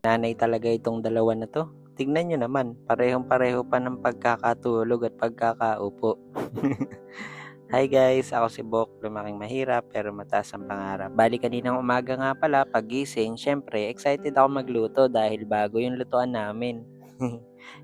Nanay talaga itong dalawa na 'to. Tignan niyo naman, parehong-pareho pa ng pagkakatulog at pagkakaupo. Hi guys, ako si Bok, lumaking mahirap pero mataas ang pangarap. Bali kaninang umaga nga pala, paggising, syempre excited ako magluto dahil bago yung lutuan namin.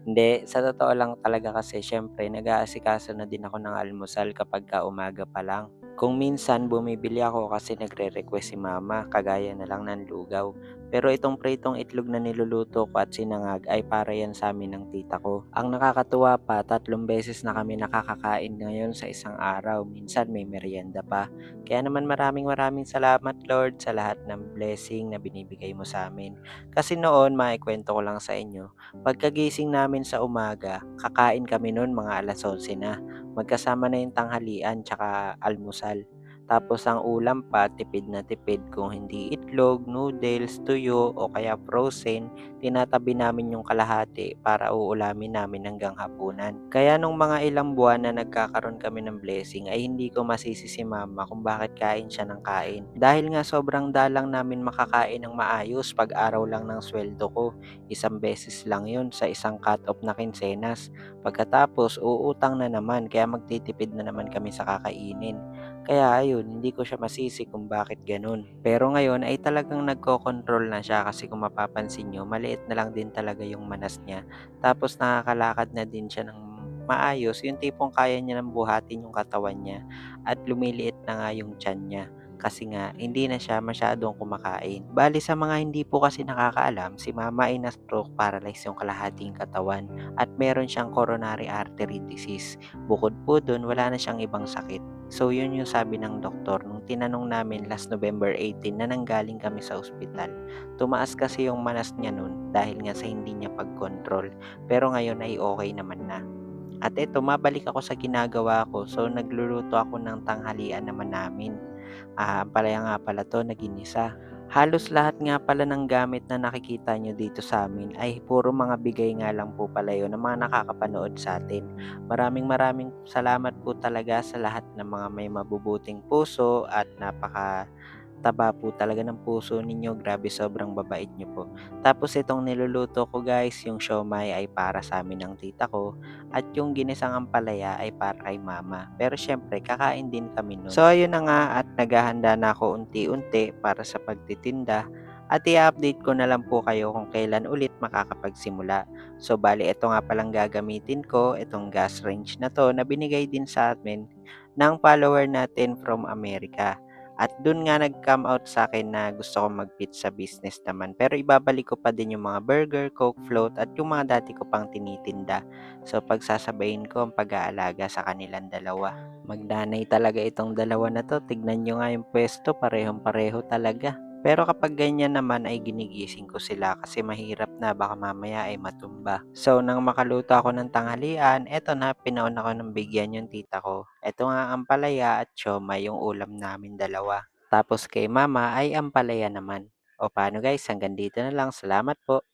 Hindi, sa totoo lang talaga kasi syempre nag-aasikaso na din ako ng almusal kapag ka umaga pa lang. Kung minsan bumibili ako kasi nagre-request si mama, kagaya na lang ng lugaw. Pero itong pritong itlog na niluluto ko at sinangag ay para yan sa amin ng tita ko. Ang nakakatuwa pa, 3 beses na kami nakakakain ngayon sa isang araw. Minsan may merienda pa. Kaya naman maraming maraming salamat Lord sa lahat ng blessing na binibigay mo sa amin. Kasi noon, maikwento ko lang sa inyo, pagkagising namin sa umaga, kakain kami noon mga alas 11 na. Magkasama na yung tanghalian tsaka almusal. Tapos ang ulam pa, tipid na tipid kung hindi itlog, noodles, tuyo o kaya frozen, tinatabi namin yung kalahati para uulamin namin hanggang hapunan. Kaya nung mga ilang buwan na nagkakaroon kami ng blessing ay hindi ko masisi si mama kung bakit kain siya ng kain. Dahil nga sobrang dalang namin makakain ng maayos pag araw lang ng sweldo ko. 1 beses lang yun sa isang cut-off na kinsenas. Pagkatapos, uutang na naman kaya magtitipid na naman kami sa kakainin. Kaya ayun, hindi ko siya masisi kung bakit ganun. Pero ngayon ay talagang nagko-control na siya kasi kung mapapansin nyo, maliit na lang din talaga yung manas niya. Tapos nakakalakad na din siya ng maayos, yung tipong kaya niya nang buhatin yung katawan niya at lumiliit na nga yung tiyan niya. Kasi nga, hindi na siya masyadong kumakain. Bali sa mga hindi po kasi nakakaalam, si mama ay na-stroke paralyzed yung kalahating katawan at meron siyang coronary artery disease. Bukod po dun, wala na siyang ibang sakit. So yun yung sabi ng doktor nung tinanong namin last November 18 na nanggaling kami sa ospital. Tumaas kasi yung manas niya nun dahil nga sa hindi niya pag-control. Pero ngayon ay okay naman na. At eto, mabalik ako sa ginagawa ko. So nagluluto ako ng tanghalian naman namin. Ang palaya nga pala 'to na ginisa. Halos lahat nga pala ng gamit na nakikita nyo dito sa amin ay puro mga bigay nga lang po pala yun ng mga nakakapanood sa atin. Maraming maraming salamat po talaga sa lahat ng mga may mabubuting puso at napakataba po talaga ng puso ninyo. Grabe, sobrang babait niyo po. Tapos itong niluluto ko guys, yung siomai ay para sa amin ng tita ko at yung ginisang ampalaya ay para kay mama. Pero syempre, kakain din kami nun. So ayun na nga at naghahanda na ako unti-unti para sa pagtitinda at i-update ko na lang po kayo kung kailan ulit makakapagsimula. So bali, ito nga palang gagamitin ko, itong gas range na to na binigay din sa amin ng follower natin from America. At dun nga nag-come out sa akin na gusto ko mag-pizza business naman. Pero ibabalik ko pa din yung mga burger, coke float at yung mga dati ko pang tinitinda. So pagsasabayin ko ang pag-aalaga sa kanilang dalawa. Magdanay talaga itong dalawa na to. Tignan nyo nga yung pwesto, parehong-pareho talaga. Pero kapag ganyan naman ay ginigising ko sila kasi mahirap na baka mamaya ay matumba. So nang makaluto ako ng tanghalian, eto na pinauna ko ng bigyan yung tita ko. Eto nga ang palaya at siomai yung ulam namin dalawa. Tapos kay mama ay ampalaya naman. O paano guys, hanggang dito na lang. Salamat po.